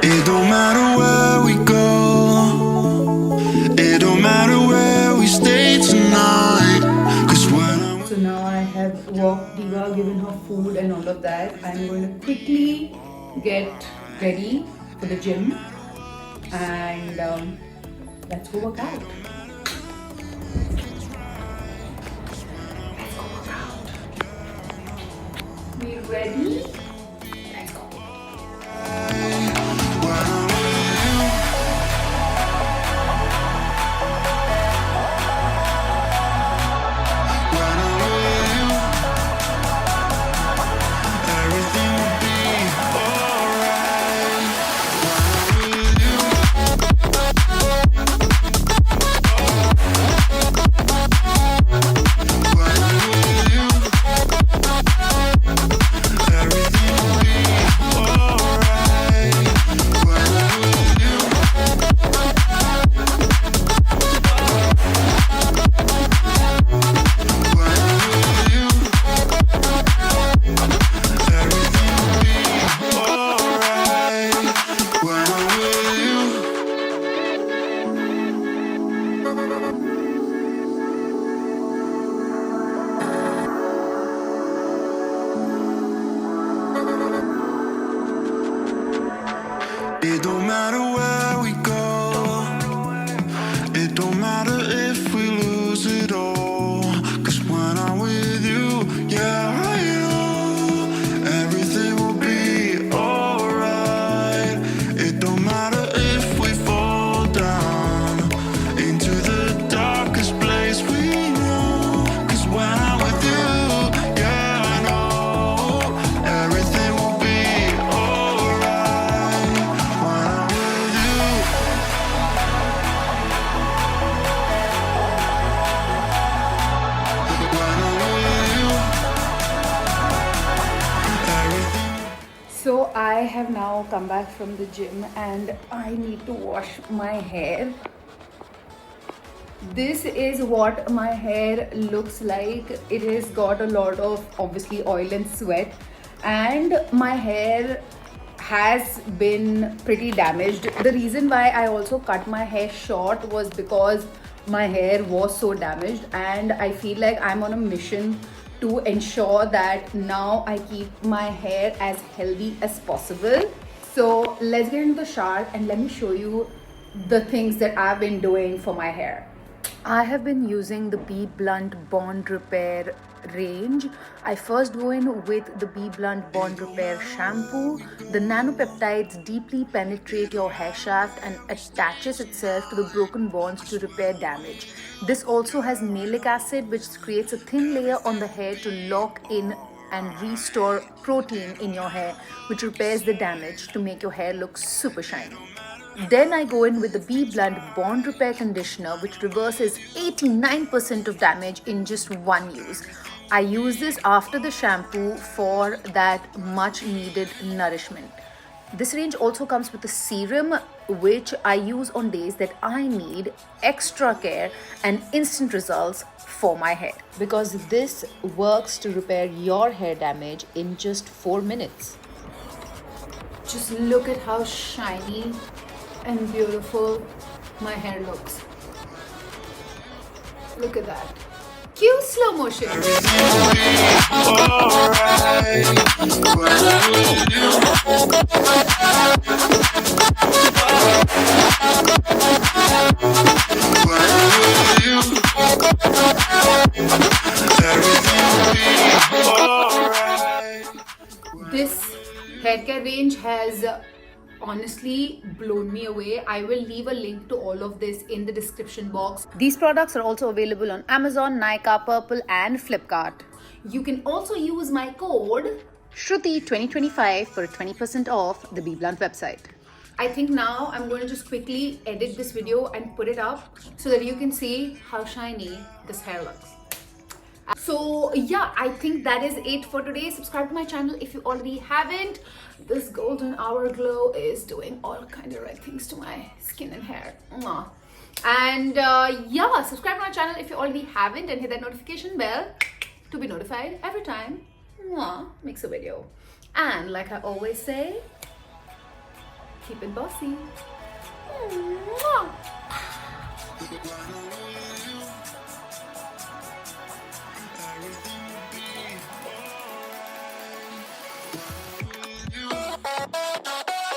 It don't matter where we go, it don't matter where we stay tonight. Cause when I'm So now I have walked Diva, given her food and all of that. I'm going to quickly get ready for the gym and let's go work out. We ready? Let's go. It don't matter where we go, it don't matter if we lose it all. Cause when I'm with you, yeah, I know everything will be alright. It don't matter if we fall down into the darkest place we know. Cause when I'm with you, yeah, I know everything will be alright. When I'm with you, when I'm with you, everything. So I have now come back from the gym and I need to wash my hair. This is what my hair looks like. It has got a lot of obviously oil and sweat, and my hair has been pretty damaged. The reason why I also cut my hair short was because my hair was so damaged, and I feel like I'm on a mission to ensure that now I keep my hair as healthy as possible. So let's get into the shower and let me show you the things that I've been doing for my hair. I have been using the Be Blunt Bond Repair range. I first go in with the Be Blunt Bond Repair shampoo. The nanopeptides deeply penetrate your hair shaft and attaches itself to the broken bonds to repair damage. This also has malic acid, which creates a thin layer on the hair to lock in and restore protein in your hair, which repairs the damage to make your hair look super shiny. Then I go in with the Be Blunt Bond Repair Conditioner, which reverses 89% of damage in just one use. I use this after the shampoo for that much needed nourishment. This range also comes with a serum, which I use on days that I need extra care and instant results for my hair, because this works to repair your hair damage in just 4 minutes. Just look at how shiny and beautiful my hair looks. Look at that. Cue slow motion. This hair care range has honestly blown me away. I will leave a link to all of this in the description box. These products are also available on Amazon, Nykaa, Purple and Flipkart. You can also use my code Shruti 2025 for 20% off the Be Blunt website. I think now I'm going to just quickly edit this video and put it up so that you can see how shiny this hair looks. So yeah, I think that is it for today. Subscribe to my channel if you already haven't. This golden hour glow is doing all kind of right things to my skin and hair. And yeah, subscribe to my channel if you already haven't and hit that notification bell to be notified every time makes a video. And like I always say, Keep it bossy. Everything will be alright.